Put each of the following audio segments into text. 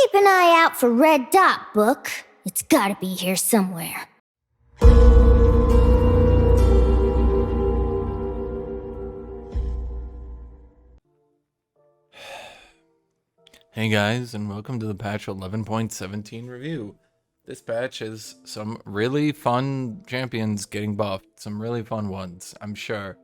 Keep an eye out for Red Dot Book. It's gotta be here somewhere. Hey guys, and welcome to the patch 11.17 review. This patch has some really fun champions getting buffed, some really fun ones, I'm sure.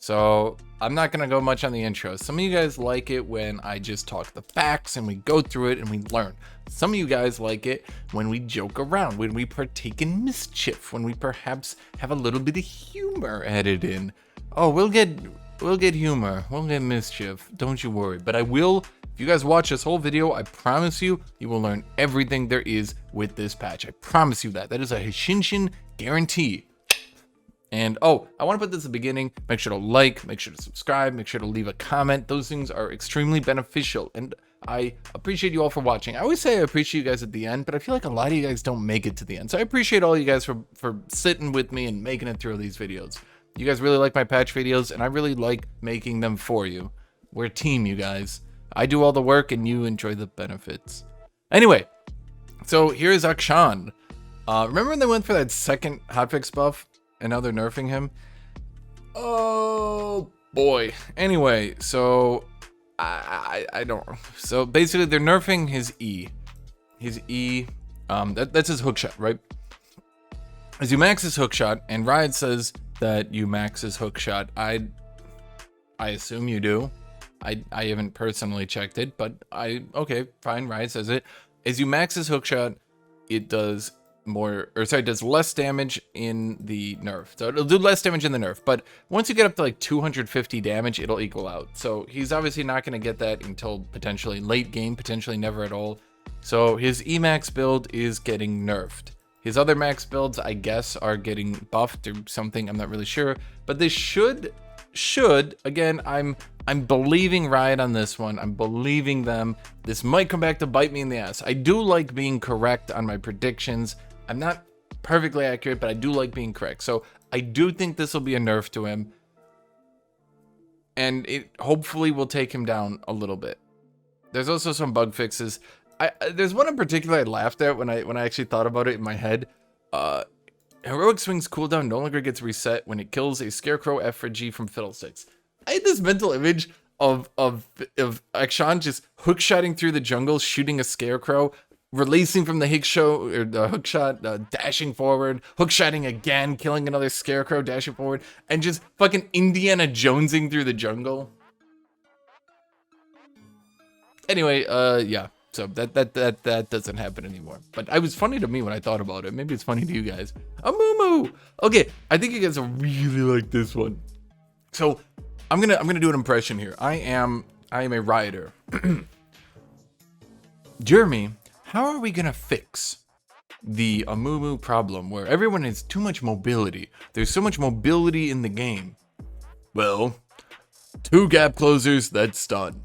So I'm not gonna go much on the intro. Some of you guys like it when I just talk the facts and we go through it and we learn. Some of you guys like it when we joke around, when we partake in mischief, when we perhaps have a little bit of humor added in. Oh, we'll get humor, we'll get mischief, don't you worry. But I will. If you guys watch this whole video, I promise you, you will learn everything there is with this patch. I promise you that. That is a Hashinshin guarantee. And oh, I want to put this at the beginning. Make sure to like, make sure to subscribe, make sure to leave a comment. Those things are extremely beneficial. And I appreciate you all for watching. I always say I appreciate you guys at the end, but I feel like a lot of you guys don't make it to the end. So I appreciate all you guys for sitting with me and making it through these videos. You guys really like my patch videos, and I really like making them for you. We're a team, you guys. I do all the work and you enjoy the benefits. Anyway, so here's Akshan. Remember when they went for that second hotfix buff and now they're nerfing him? Oh boy. Anyway, so I don't. So basically they're nerfing his E. His E, that's his hookshot, right? As you max his hookshot, and Riot says that you max his hookshot. I assume you do. I haven't personally checked it, but okay, fine, Riot says it. As you max his hookshot, it does does less damage in the nerf. So it'll do less damage in the nerf, but once you get up to like 250 damage, it'll equal out. So he's obviously not going to get that until potentially late game, potentially never at all. So his Emax build is getting nerfed. His other max builds, I guess, are getting buffed or something. I'm not really sure, but they should again, I'm believing Riot on this one. I'm believing them. This might come back to bite me in the ass. I do like being correct on my predictions. I'm not perfectly accurate, but I do like being correct. So I do think this will be a nerf to him, and it hopefully will take him down a little bit. There's also some bug fixes. There's one in particular I laughed at when I actually thought about it in my head. Heroic Swing's cooldown no longer gets reset when it kills a Scarecrow F for G from Fiddlesticks. I had this mental image of Akshan just hookshotting through the jungle, shooting a Scarecrow, releasing from the hookshot, dashing forward, hookshotting again, killing another Scarecrow, dashing forward, and just fucking Indiana Jonesing through the jungle. Anyway, yeah. So that doesn't happen anymore. But it was funny to me when I thought about it. Maybe it's funny to you guys. A moo. Okay, I think you guys will really like this one. So I'm gonna do an impression here. I am a rioter. Jeremy, how are we gonna fix the Amumu problem where everyone has too much mobility? There's so much mobility in the game. Well, 2 gap closers that stun.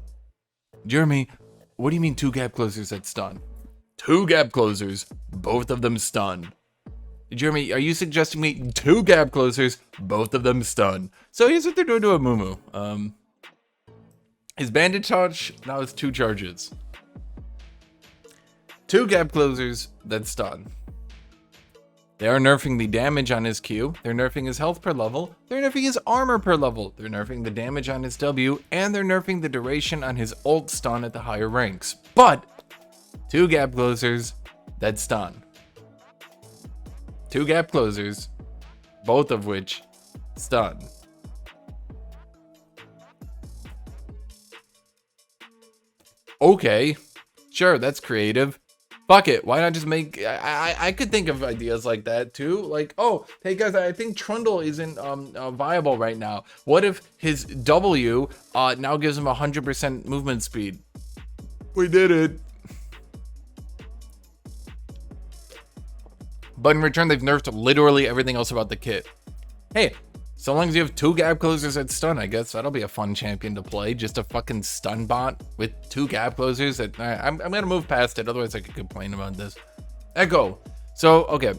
Jeremy, what do you mean 2 gap closers that stun? 2 gap closers, both of them stun. Jeremy, are you suggesting me 2 gap closers, both of them stun? So here's what they're doing to Amumu. His bandit charge, now it's 2 charges. 2 gap closers that stun. They are nerfing the damage on his Q, they're nerfing his health per level, they're nerfing his armor per level, they're nerfing the damage on his W, and they're nerfing the duration on his ult stun at the higher ranks. But 2 gap closers that stun. 2 gap closers, both of which stun. Okay, sure, that's creative. Fuck it, why not just make... I could think of ideas like that too. Like, oh, hey guys, I think Trundle isn't viable right now. What if his W now gives him 100% movement speed? We did it. But in return, they've nerfed literally everything else about the kit. Hey, so long as you have 2 gap closers that stun, I guess that'll be a fun champion to play. Just a fucking stun bot with 2 gap closers. That I'm gonna move past it, otherwise I could complain about this. Echo. So okay,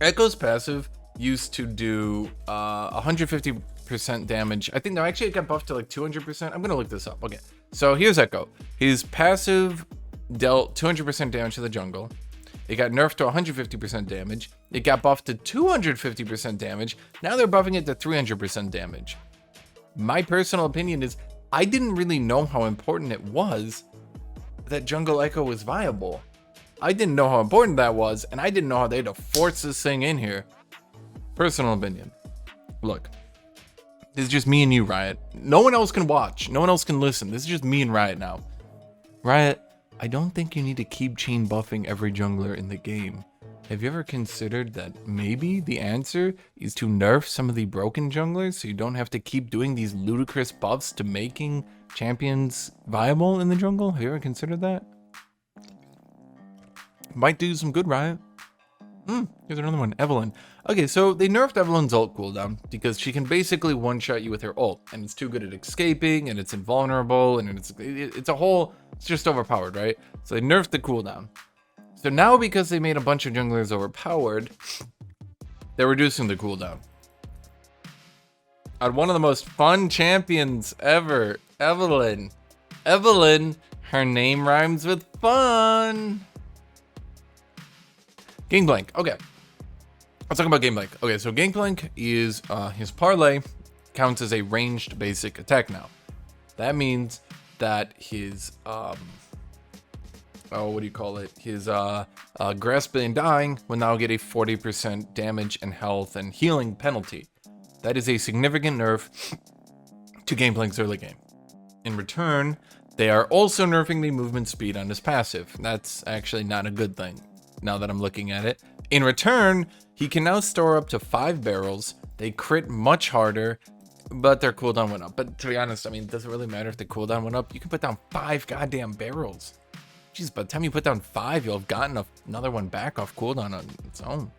Echo's passive used to do 150% damage. I think no, actually it got buffed to like 200%. I'm gonna look this up. Okay, so here's Echo. His passive dealt 200% damage to the jungle. It got nerfed to 150% damage. It got buffed to 250% damage. Now they're buffing it to 300% damage. My personal opinion is I didn't really know how important it was that Jungle Echo was viable. I didn't know how important that was, and I didn't know how they had to force this thing in here. Personal opinion. Look, this is just me and you, Riot. No one else can watch. No one else can listen. This is just me and Riot now. Riot, I don't think you need to keep chain buffing every jungler in the game. Have you ever considered that maybe the answer is to nerf some of the broken junglers so you don't have to keep doing these ludicrous buffs to making champions viable in the jungle? Have you ever considered that? Might do some good, Riot. Here's another one, Evelyn. Okay, so they nerfed Evelyn's ult cooldown because she can basically one-shot you with her ult, and it's too good at escaping, and it's invulnerable, and it's just overpowered, right? So they nerfed the cooldown. So now because they made a bunch of junglers overpowered, they're reducing the cooldown. On one of the most fun champions ever, Evelyn. Evelyn, her name rhymes with fun. Gangplank, okay. Let's talk about Gangplank. Okay, so Gangplank is, his parlay counts as a ranged basic attack now. That means that his, his grasp and dying will now get a 40% damage and health and healing penalty. That is a significant nerf to Gangplank's early game. In return, they are also nerfing the movement speed on his passive. That's actually not a good thing, now that I'm looking at it. In return, he can now store up to 5 barrels. They crit much harder, but their cooldown went up. But to be honest, I mean, it doesn't really matter if the cooldown went up. You can put down 5 goddamn barrels. Jeez, by the time you put down 5, you'll have gotten another one back off cooldown on its own.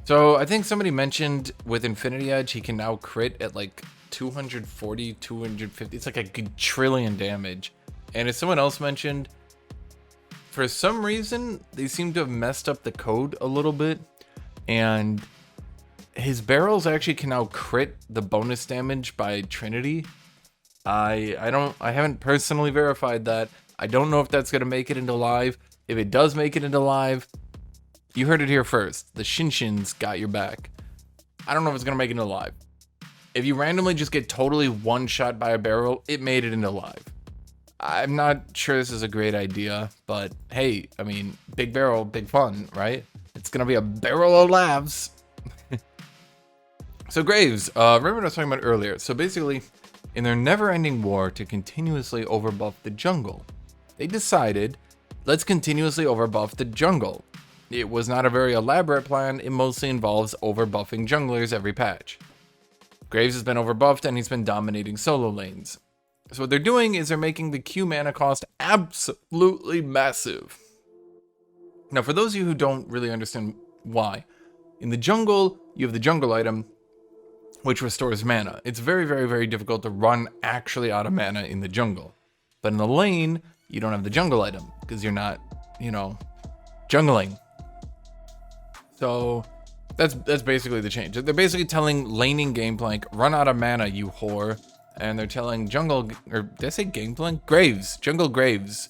So I think somebody mentioned with Infinity Edge, he can now crit at like 240, 250. It's like a trillion damage. And as someone else mentioned, for some reason, they seem to have messed up the code a little bit. And his barrels actually can now crit the bonus damage by Trinity. I haven't personally verified that. I don't know if that's going to make it into live. If it does make it into live, you heard it here first. The Hashinshins got your back. I don't know if it's going to make it into live. If you randomly just get totally one-shot by a barrel, it made it into live. I'm not sure this is a great idea, but hey, I mean, big barrel, big fun, right? It's going to be a barrel of laughs. So Graves, remember what I was talking about earlier. So basically, in their never-ending war to continuously overbuff the jungle, they decided, let's continuously overbuff the jungle. It was not a very elaborate plan. It mostly involves overbuffing junglers every patch. Graves has been overbuffed and he's been dominating solo lanes. So what they're doing is they're making the Q mana cost absolutely massive. Now, for those of you who don't really understand why, in the jungle, you have the jungle item, which restores mana. It's very, very, very difficult to run actually out of mana in the jungle. But in the lane, you don't have the jungle item because you're not, jungling. So that's basically the change. They're basically telling laning Gangplank, run out of mana, you whore. And they're telling jungle, or did I say Gangplank? Graves, jungle Graves.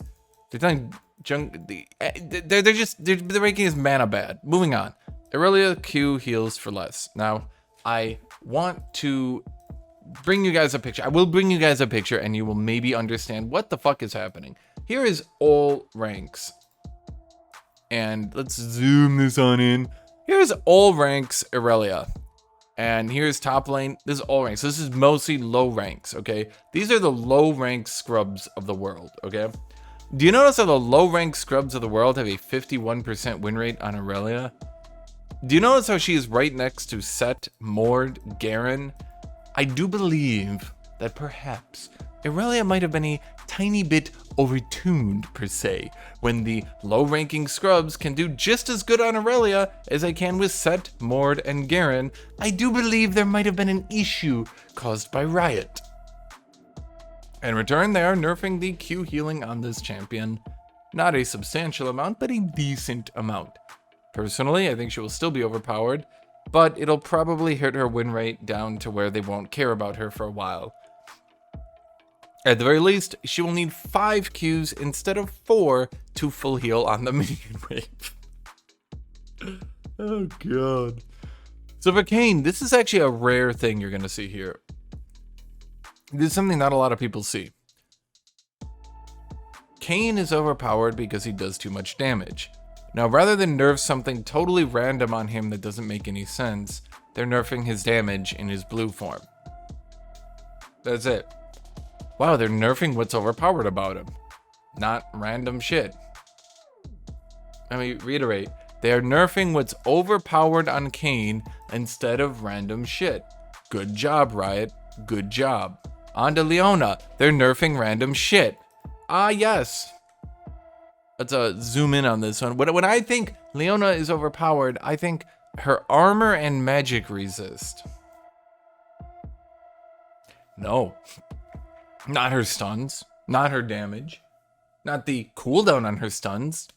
They're telling they're making his mana bad. Moving on. Aurelia Q heals for less. Now, I want to bring you guys a picture. I will bring you guys a picture and you will maybe understand what the fuck is happening. Here is all ranks. And let's zoom this on in. Here's all ranks Aurelia. And here's top lane. This is all ranks. This is mostly low ranks, okay? These are the low rank scrubs of the world, okay? Do you notice how the low rank scrubs of the world have a 51% win rate on Aurelia? Do you notice how she is right next to Set, Mord, Garen? I do believe that perhaps Aurelia might have been a tiny bit overtuned, per se, when the low-ranking scrubs can do just as good on Aurelia as I can with Set, Mord, and Garen. I do believe there might have been an issue caused by Riot. In return, they are nerfing the Q healing on this champion. Not a substantial amount, but a decent amount. Personally, I think she will still be overpowered, but it'll probably hit her win rate down to where they won't care about her for a while. At the very least, she will need 5 Qs instead of 4 to full heal on the minion wave. Oh god. So for Kayn, this is actually a rare thing you're going to see here. This is something not a lot of people see. Kayn is overpowered because he does too much damage. Now, rather than nerf something totally random on him that doesn't make any sense, they're nerfing his damage in his blue form. That's it. Wow, they're nerfing what's overpowered about him. Not random shit. Let me reiterate. They are nerfing what's overpowered on Kayn instead of random shit. Good job, Riot. Good job. On to Leona. They're nerfing random shit. Ah, yes. Let's zoom in on this one. When I think Leona is overpowered, I think her armor and magic resist. No. Not her stuns. Not her damage. Not the cooldown on her stuns.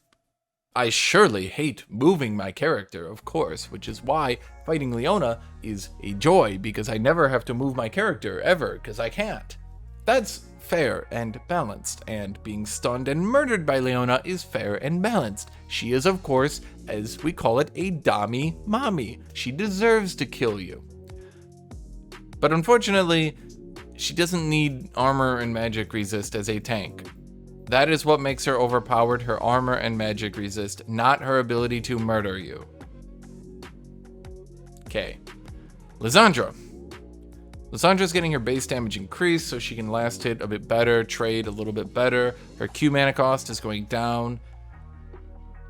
I surely hate moving my character, of course, which is why fighting Leona is a joy, because I never have to move my character, ever, because I can't. That's fair and balanced, and being stunned and murdered by Leona is fair and balanced. She is, of course, as we call it, a Dami mommy. She deserves to kill you. But unfortunately, she doesn't need armor and magic resist as a tank. That is what makes her overpowered, her armor and magic resist, not her ability to murder you. Okay. Lisandra. Lisandra's getting her base damage increased so she can last hit a bit better, trade a little bit better. Her Q mana cost is going down.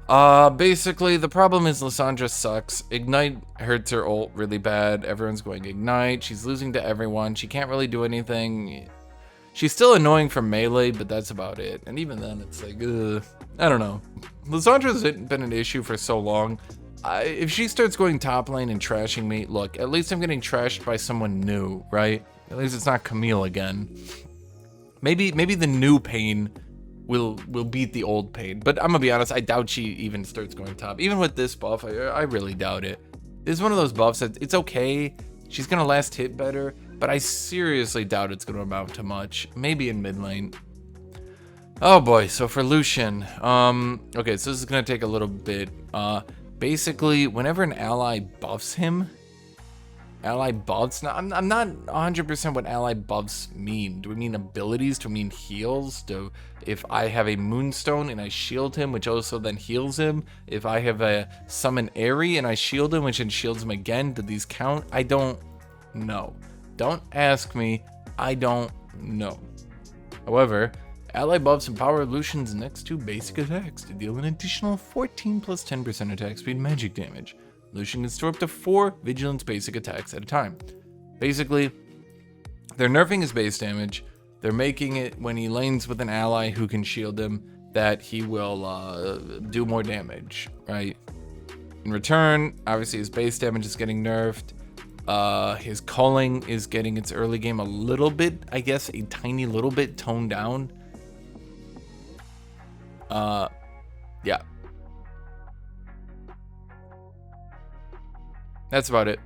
Basically, the problem is Lisandra sucks. Ignite hurts her ult really bad. Everyone's going Ignite. She's losing to everyone. She can't really do anything. She's still annoying for melee, but that's about it. And even then, it's like, I don't know. Lisandra's been an issue for so long. If she starts going top lane and trashing me, look, at least I'm getting trashed by someone new, right? At least it's not Camille again. Maybe the new Pain will beat the old Pain, but I'm gonna be honest, I doubt she even starts going top. Even with this buff, I really doubt it. This is one of those buffs that it's okay. She's gonna last hit better, but I seriously doubt it's gonna amount to much. Maybe in mid lane. Oh boy, so for Lucian, okay, so this is gonna take a little bit. Basically, whenever an ally buffs him, ally buffs, now, I'm not 100% what ally buffs mean. Do we mean abilities? Do we mean heals? If I have a Moonstone and I shield him, which also then heals him, if I have a Summon Airy and I shield him, which then shields him again, do these count? I don't know. Don't ask me, I don't know. However, ally buffs empower Lucian's next 2 basic attacks to deal an additional 14 plus 10% attack speed magic damage. Lucian can store up to 4 vigilance basic attacks at a time. Basically, they're nerfing his base damage. They're making it when he lanes with an ally who can shield him that he will do more damage, right? In return, obviously his base damage is getting nerfed. His culling is getting its early game a little bit, I guess, a tiny little bit toned down. Yeah. That's about it.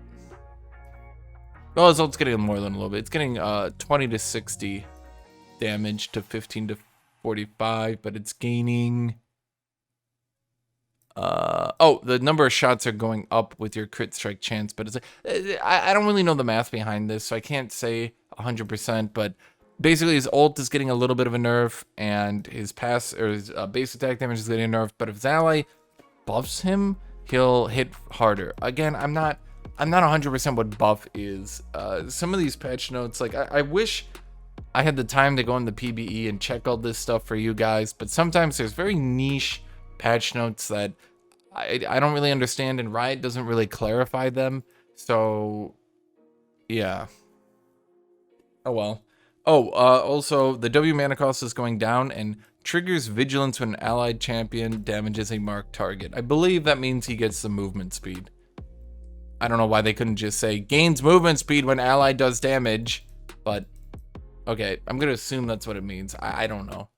Well, his ult's getting more than a little bit. It's getting 20 to 60 damage to 15 to 45, but it's gaining... oh, the number of shots are going up with your crit strike chance, but it's I don't really know the math behind this, so I can't say 100%, but basically his ult is getting a little bit of a nerf, and his pass or his base attack damage is getting a nerf, but if his ally buffs him, he'll hit harder. Again, I'm not 100% what buff is. Some of these patch notes, like I wish I had the time to go in the PBE and check all this stuff for you guys, but sometimes there's very niche patch notes that I don't really understand, and Riot doesn't really clarify them. So yeah. Oh well. Oh, also the W mana cost is going down and triggers vigilance when an allied champion damages a marked target. I believe that means he gets the movement speed. I don't know why they couldn't just say gains movement speed when ally does damage, but okay, I'm gonna assume that's what it means. I don't know.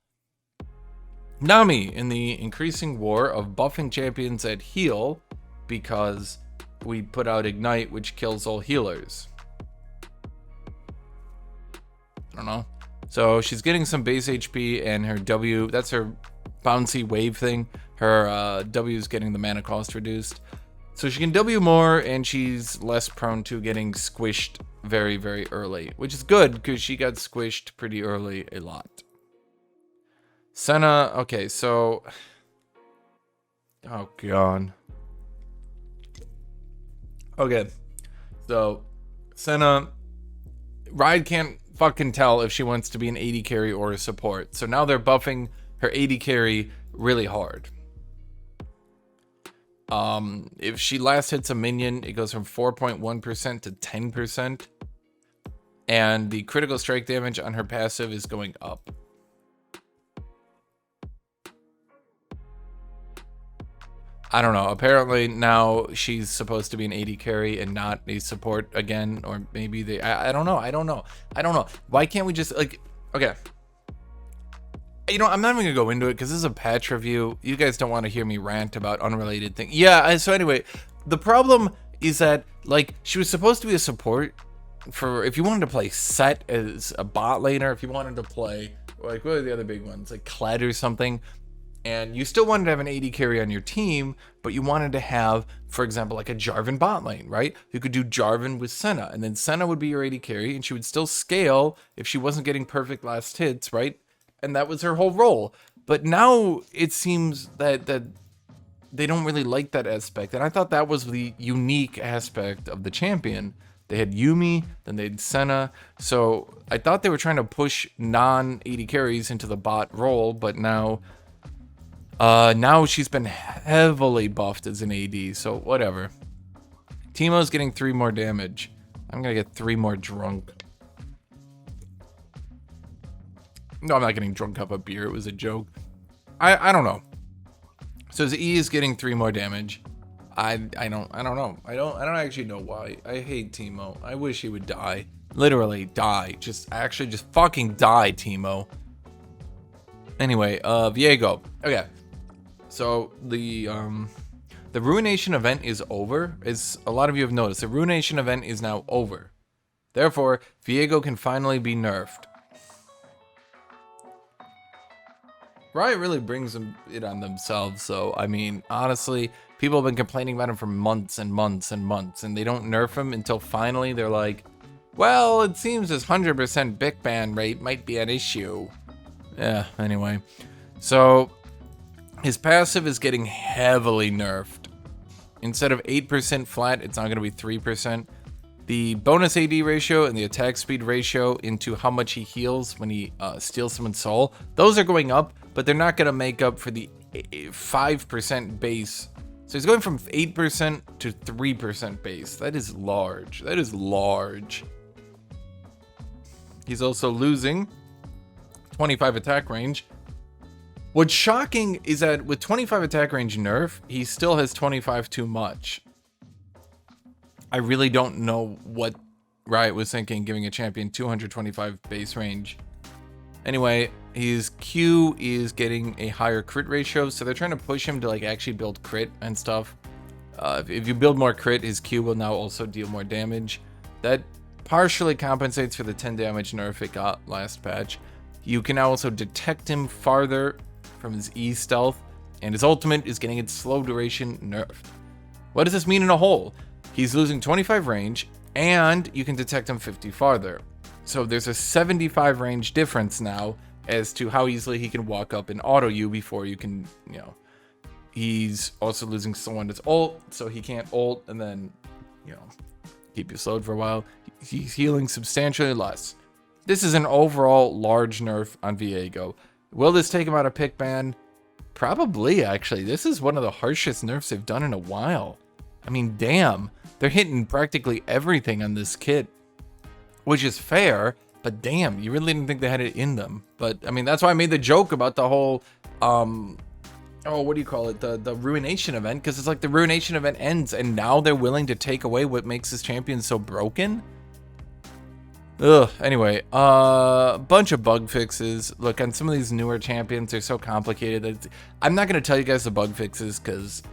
Nami in the increasing war of buffing champions that heal because we put out Ignite, which kills all healers. I don't know. So she's getting some base HP, and her W, that's her bouncy wave thing. Her W is getting the mana cost reduced. So she can W more, and she's less prone to getting squished very, very early, which is good because she got squished pretty early a lot. Senna, okay, so... Oh, God. Okay, so Senna, Riot can't fucking tell if she wants to be an AD carry or a support. So now they're buffing her AD carry really hard. If she last hits a minion, it goes from 4.1% to 10%. And the critical strike damage on her passive is going up. I don't know. Apparently now she's supposed to be an AD carry and not a support again. Or maybe they... I don't know. I don't know. Why can't we just... like... Okay. You know, I'm not even going to go into it because this is a patch review. You guys don't want to hear me rant about unrelated things. Yeah, so anyway, the problem is that, like, she was supposed to be a support for... if you wanted to play Set as a bot laner, if you wanted to play... like, what are the other big ones? Like Kled or something. And you still wanted to have an AD carry on your team, but you wanted to have, for example, like a Jarvan bot lane, right? You could do Jarvan with Senna, and then Senna would be your AD carry, and she would still scale if she wasn't getting perfect last hits, right? And that was her whole role. But now it seems that they don't really like that aspect, and I thought that was the unique aspect of the champion. They had Yumi, then they had Senna, so I thought they were trying to push non-AD carries into the bot role, but now she's been heavily buffed as an AD, so whatever. Teemo's getting 3 more damage. I'm gonna get 3 more drunk. No, I'm not getting drunk off a beer. It was a joke. I don't know. So Z is getting 3 more damage. I don't know. I don't actually know why. I hate Teemo. I wish he would die. Literally die. Just fucking die, Teemo. Anyway, Viego. Okay. So the Ruination event is over. As a lot of you have noticed, the Ruination event is now over. Therefore, Viego can finally be nerfed. Riot really brings it on themselves, so, I mean, honestly, people have been complaining about him for months and months and months, and they don't nerf him until finally they're like, well, it seems his 100% Bic ban rate might be an issue. Yeah, anyway. So, his passive is getting heavily nerfed. Instead of 8% flat, it's now going to be 3%. The bonus AD ratio and the attack speed ratio into how much he heals when he steals someone's soul, those are going up, but they're not going to make up for the 5% base. So he's going from 8% to 3% base. That is large. That is large. He's also losing 25 attack range. What's shocking is that with 25 attack range nerf, he still has 25 too much. I really don't know what Riot was thinking giving a champion 225 base range. Anyway, his Q is getting a higher crit ratio, so they're trying to push him to like actually build crit and stuff. If you build more crit, his Q will now also deal more damage. That partially compensates for the 10 damage nerf it got last patch. You can now also detect him farther from his E stealth, and his ultimate is getting its slow duration nerfed. What does this mean in a whole? He's losing 25 range, and you can detect him 50 farther. So there's a 75 range difference now as to how easily he can walk up and auto you before you can, you know. He's also losing someone that's ult, so he can't ult and then, you know, keep you slowed for a while. He's healing substantially less. This is an overall large nerf on Viego. Will this take him out of pick ban? Probably, actually. This is one of the harshest nerfs they've done in a while. I mean, damn. They're hitting practically everything on this kit, which is fair, but damn, you really didn't think they had it in them. But, I mean, that's why I made the joke about the whole, oh, what do you call it? The Ruination event, because it's like the Ruination event ends, and now they're willing to take away what makes this champion so broken? Ugh, anyway, bunch of bug fixes. Look, on some of these newer champions, they're so complicated that I'm not going to tell you guys the bug fixes, because...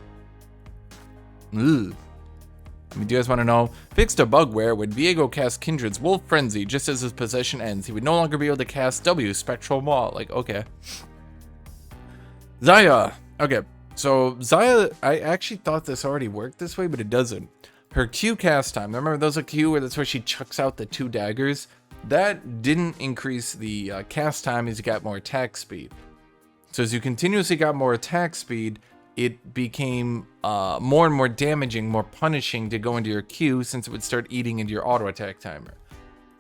I mean, do you guys want to know? Fixed a bug where when Viego cast Kindred's Wolf Frenzy, just as his possession ends, he would no longer be able to cast W, Spectral Maw. Like, okay. Zyra. Okay, so Zyra, I actually thought this already worked this way, but it doesn't. Her Q cast time, remember those are Q where that's where she chucks out the 2 daggers? That didn't increase the cast time as you got more attack speed. So as you continuously got more attack speed, it became more and more damaging, more punishing to go into your Q since it would start eating into your auto attack timer.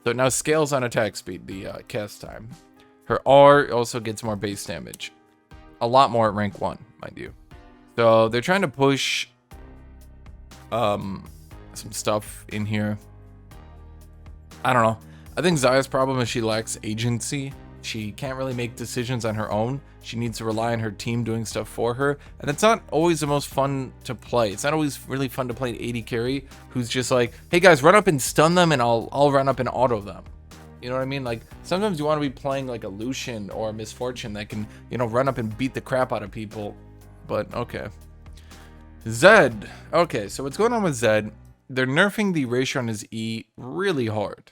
So it now scales on attack speed, the cast time. Her R also gets more base damage. A lot more at rank 1, mind you. So they're trying to push some stuff in here. I don't know. I think Zyra's problem is she lacks agency. She can't really make decisions on her own. She needs to rely on her team doing stuff for her. And it's not always the most fun to play. It's not always really fun to play an AD carry who's just like, hey guys, run up and stun them and I'll run up and auto them. You know what I mean? Like, sometimes you want to be playing like a Lucian or a Misfortune that can, you know, run up and beat the crap out of people. But, okay. Zed. Okay, so what's going on with Zed? They're nerfing the ratio on his E really hard.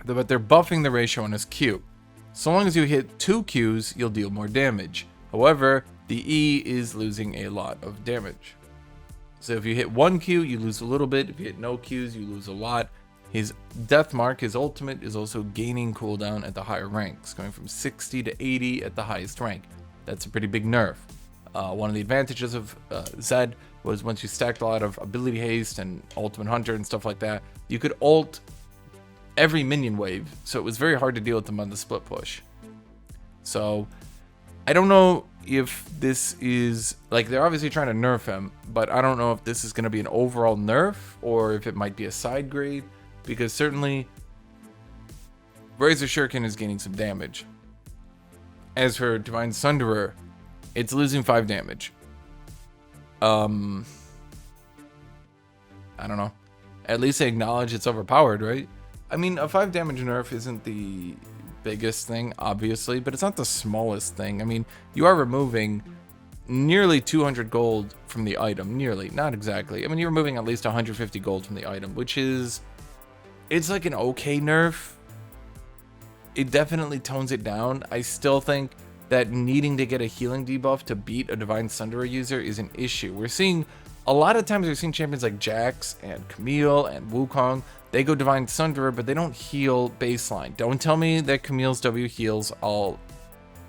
But they're buffing the ratio on his Q. So long as you hit 2 Qs, you'll deal more damage. However, the E is losing a lot of damage. So if you hit 1 Q, you lose a little bit. If you hit no Qs, you lose a lot. His Death Mark, his ultimate, is also gaining cooldown at the higher ranks, going from 60 to 80 at the highest rank. That's a pretty big nerf. One of the advantages of Zed was once you stacked a lot of ability haste and ultimate hunter and stuff like that, you could ult every minion wave, so it was very hard to deal with them on the split push. So I don't know if this is, like, they're obviously trying to nerf him, but I don't know if this is going to be an overall nerf or if it might be a side grade, because certainly Razor Shuriken is gaining some damage. As for Divine Sunderer, it's losing 5 damage. I don't know. At least they acknowledge it's overpowered, right? I mean, a 5 damage nerf isn't the biggest thing, obviously, but it's not the smallest thing. I mean, you are removing nearly 200 gold from the item. Nearly, not exactly. I mean, you're removing at least 150 gold from the item, which is, it's like an okay nerf. It definitely tones it down. I still think that needing to get a healing debuff to beat a Divine Sunderer user is an issue. We're seeing, a lot of times we're seeing champions like Jax and Camille and Wukong. They go Divine Sunderer, but they don't heal baseline. Don't tell me that Camille's W heals, I'll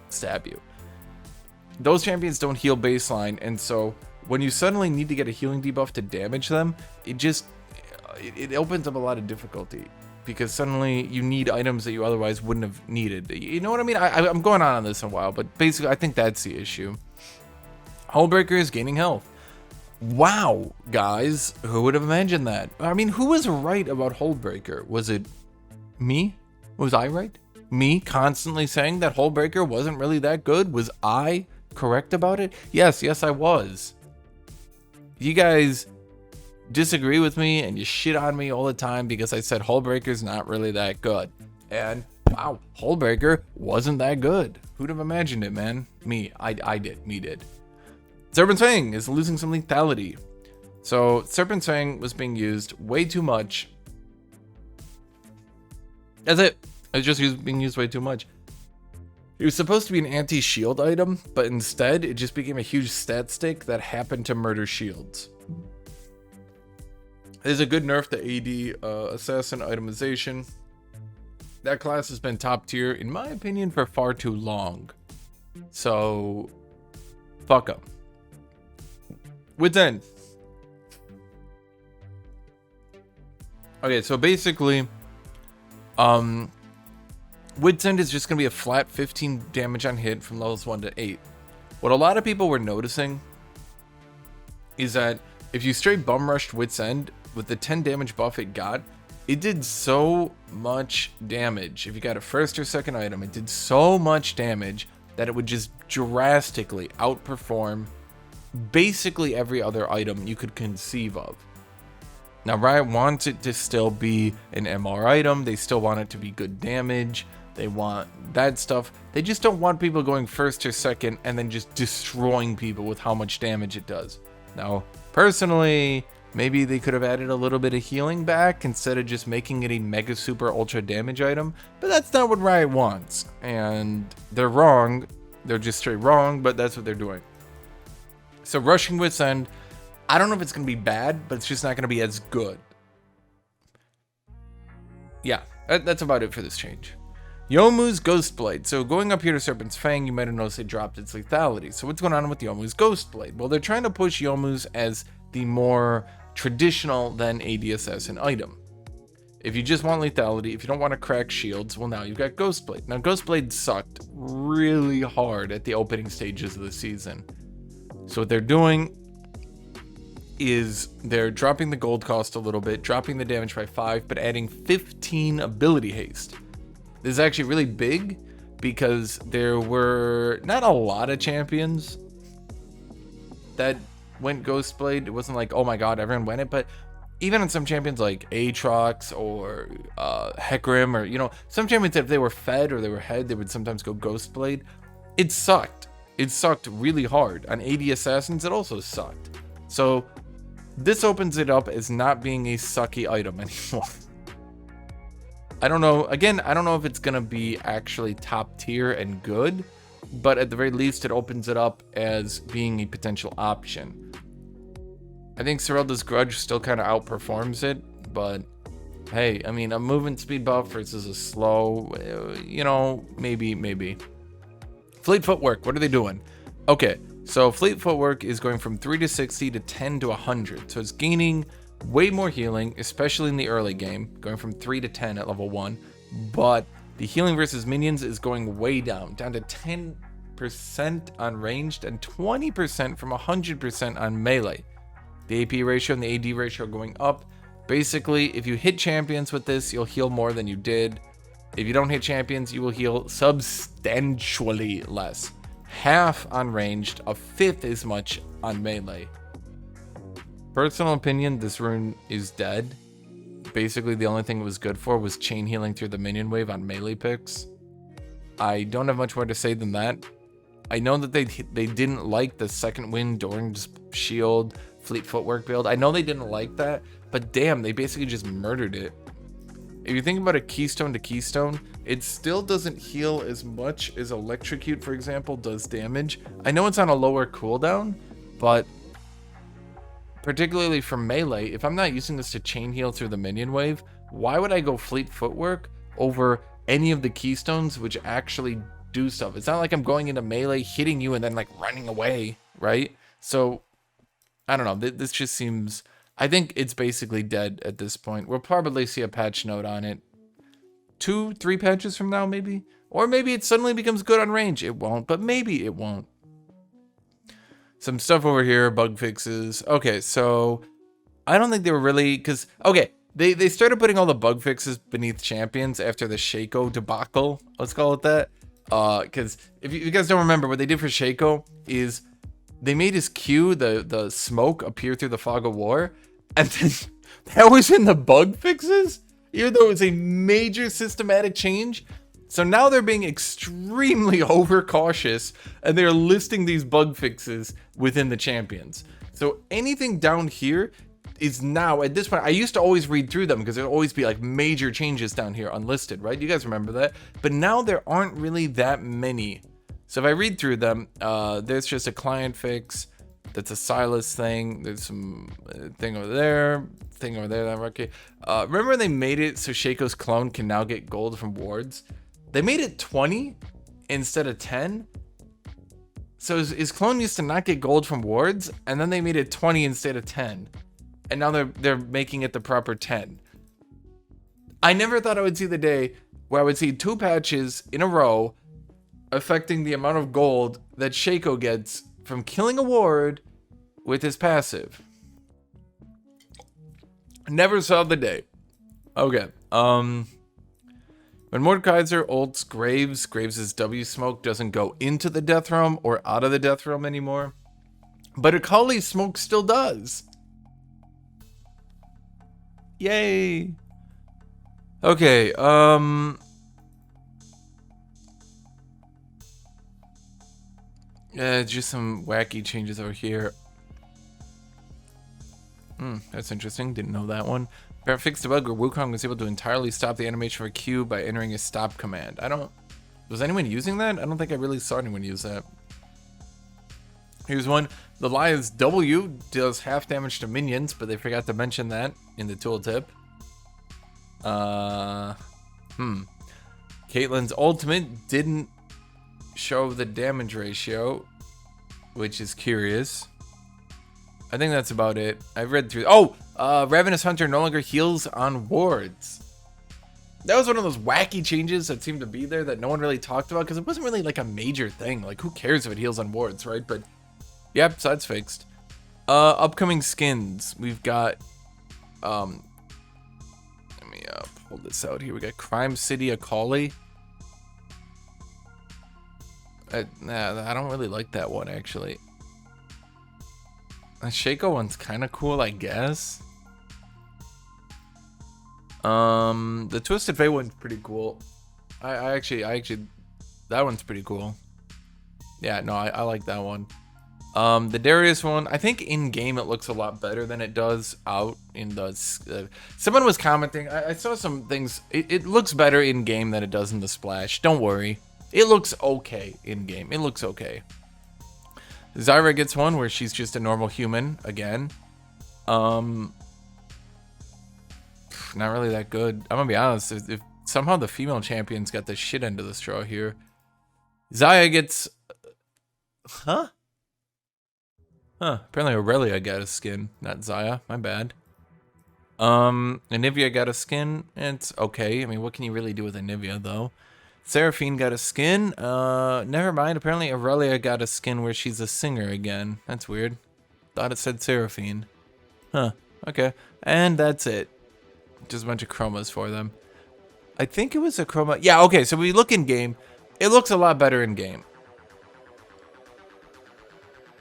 stab you. Those champions don't heal baseline, and so when you suddenly need to get a healing debuff to damage them, it opens up a lot of difficulty. Because suddenly you need items that you otherwise wouldn't have needed. You know what I mean? I'm going on this a while, but basically I think that's the issue. Hullbreaker is gaining health. Wow, guys, who would have imagined that? I mean, who was right about Hullbreaker? Was it me? Was I right? Me constantly saying that Hullbreaker wasn't really that good? Was I correct about it? Yes, I was. You guys disagree with me and you shit on me all the time because I said Hullbreaker's not really that good. And wow, Hullbreaker wasn't that good. Who'd have imagined it, man? Me. I did. Me did. Serpent's Fang is losing some lethality. So Serpent's Fang was being used way too much. That's it. It's just being used way too much. It was supposed to be an anti-shield item, but instead it just became a huge stat stick that happened to murder shields. There's a good nerf to AD assassin itemization. That class has been top tier, in my opinion, for far too long. So, fuck them. Wit's End. Okay, so basically, Wit's End is just going to be a flat 15 damage on hit from levels 1 to 8. What a lot of people were noticing is that if you straight bum rushed Wit's End, with the 10 damage buff it got, it did so much damage. If you got a first or second item, it did so much damage that it would just drastically outperform basically every other item you could conceive of. Now, Riot wants it to still be an MR item. They still want it to be good damage. They want that stuff. They just don't want people going first or second and then just destroying people with how much damage it does. Now, personally, Maybe they could have added a little bit of healing back instead of just making it a mega super ultra damage item, but that's not what Riot wants, and they're wrong. They're just straight wrong, but that's what they're doing. So rushing Wit's End, I don't know if it's going to be bad, but it's just not going to be as good. Yeah, that's about it for this change. Yomu's Ghost Blade. So going up here to Serpent's Fang, you might have noticed they dropped its lethality. So what's going on with Yomu's Ghost Blade? Well, they're trying to push Yomu's as the more traditional than AD Assassin item. If you just want lethality, if you don't want to crack shields, well, now you've got Ghost Blade. Now, Ghost Blade sucked really hard at the opening stages of the season. So what they're doing is they're dropping the gold cost a little bit, dropping the damage by 5, but adding 15 ability haste. This is actually really big because there were not a lot of champions that went Ghost Blade. It wasn't like, oh my god, everyone went it, but even on some champions like Aatrox or Hecarim, or, you know, some champions, if they were fed or they were head, they would sometimes go Ghost Blade. It sucked. It sucked really hard. On AD Assassins, it also sucked. So this opens it up as not being a sucky item anymore. I don't know. Again, I don't know if it's going to be actually top tier and good, but at the very least, it opens it up as being a potential option. I think Serelda's Grudge still kind of outperforms it, but hey, I mean, a movement speed buff versus a slow, you know, maybe. Fleet Footwork, what are they doing? Okay, so Fleet Footwork is going from 3 to 60 to 10 to 100. So it's gaining way more healing, especially in the early game, going from 3 to 10 at level 1. But the healing versus minions is going way down to 10% on ranged and 20% from 100% on melee. The AP ratio and the AD ratio are going up. Basically, if you hit champions with this, you'll heal more than you did. If you don't hit champions, you will heal substantially less. Half on ranged, a fifth as much on melee. Personal opinion, this rune is dead. Basically, the only thing it was good for was chain healing through the minion wave on melee picks. I don't have much more to say than that. I know that they didn't like the second wind Doran's shield Fleet Footwork build. I know they didn't like that, but damn, they basically just murdered it. If you think about a keystone to keystone, it still doesn't heal as much as Electrocute, for example, does damage. I know it's on a lower cooldown, but particularly for melee, if I'm not using this to chain heal through the minion wave, why would I go Fleet Footwork over any of the keystones which actually do stuff? It's not like I'm going into melee, hitting you, and then like running away, right? So I don't know. This just seems, I think it's basically dead at this point. We'll probably see a patch note on it 2-3 patches from now, maybe. Or maybe it suddenly becomes good on range. It won't, but maybe it won't. Some stuff over here, bug fixes. Okay, so I don't think they were really, because, okay, they started putting all the bug fixes beneath champions after the Shaco debacle. Let's call it that. Because if you guys don't remember, what they did for Shaco is they made his Q, the smoke, appear through the fog of war, and then that was in the bug fixes, even though it was a major systematic change. So now they're being extremely overcautious, and they're listing these bug fixes within the champions. So anything down here is now, at this point, I used to always read through them because there'd always be like major changes down here unlisted, right? You guys remember that? But now there aren't really that many. So if I read through them, there's just a client fix. That's a Silas thing. There's some thing over there. That okay. Remember they made it so Shaco's clone can now get gold from wards? They made it 20 instead of 10. So his clone used to not get gold from wards, and then they made it 20 instead of 10. And now they're making it the proper 10. I never thought I would see the day where I would see 2 patches in a row affecting the amount of gold that Shaco gets from killing a ward with his passive. Never saw the day. Okay. When Mordekaiser ults Graves' W smoke doesn't go into the death realm or out of the death realm anymore. But Akali's smoke still does. Yay. Okay, just some wacky changes over here. That's interesting. Didn't know that one. Parrot fixed the bug where Wukong was able to entirely stop the animation for Q by entering a stop command. Was anyone using that? I don't think I really saw anyone use that. Here's one. The Lions W does half damage to minions, but they forgot to mention that in the tooltip. Caitlyn's ultimate didn't show the damage ratio, which is curious. I think that's about it. I've read through. Ravenous Hunter no longer heals on wards. That was one of those wacky changes that seemed to be there that no one really talked about because it wasn't really like a major thing. Like, who cares if it heals on wards, right? But yep, so that's fixed. Upcoming skins. We've got let me pull this out here. We got Crime City Akali. I don't really like that one actually. The Shaco one's kind of cool, I guess. The Twisted Fate one's pretty cool. I actually, that one's pretty cool. Yeah, no, I like that one. The Darius one, I think in game it looks a lot better than it does out in the. Someone was commenting. I saw some things. It looks better in game than it does in the splash. Don't worry, it looks okay in game. It looks okay. Zyra gets one where she's just a normal human again. Not really that good. I'm gonna be honest. If somehow the female champions got the shit end of the straw here, Zaya gets. Apparently Aurelia got a skin, not Zaya. My bad. Anivia got a skin. It's okay. I mean, what can you really do with Anivia though? Seraphine got a skin. Never mind. Apparently Aurelia got a skin where she's a singer again. That's weird. Thought it said Seraphine. Okay. And that's it. Just a bunch of chromas for them. I think it was a chroma. Yeah, okay. So we look in game. It looks a lot better in game.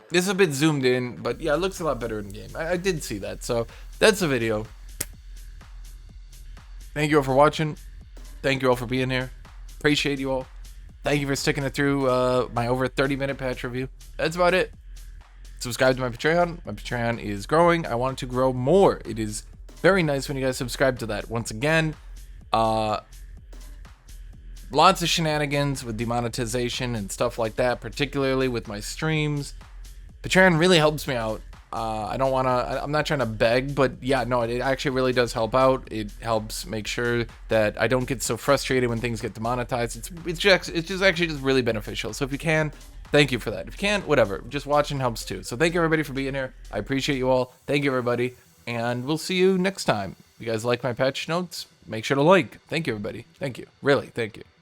This is a bit zoomed in, but yeah, it looks a lot better in game. I did see that. So that's the video. Thank you all for watching. Thank you all for being here. Appreciate you all. Thank you for sticking it through my over 30-minute patch review. That's about it. Subscribe to my Patreon. My Patreon is growing. I want it to grow more. It is very nice when you guys subscribe to that. Once again, lots of shenanigans with demonetization and stuff like that, particularly with my streams. Patreon really helps me out. I'm not trying to beg, but yeah, no, it actually really does help out. It helps make sure that I don't get so frustrated when things get demonetized. It's just actually just really beneficial. So if you can, thank you for that. If you can't, whatever. Just watching helps too. So thank you everybody for being here. I appreciate you all. Thank you everybody. And we'll see you next time. If you guys like my patch notes, make sure to like. Thank you everybody. Thank you. Really, thank you.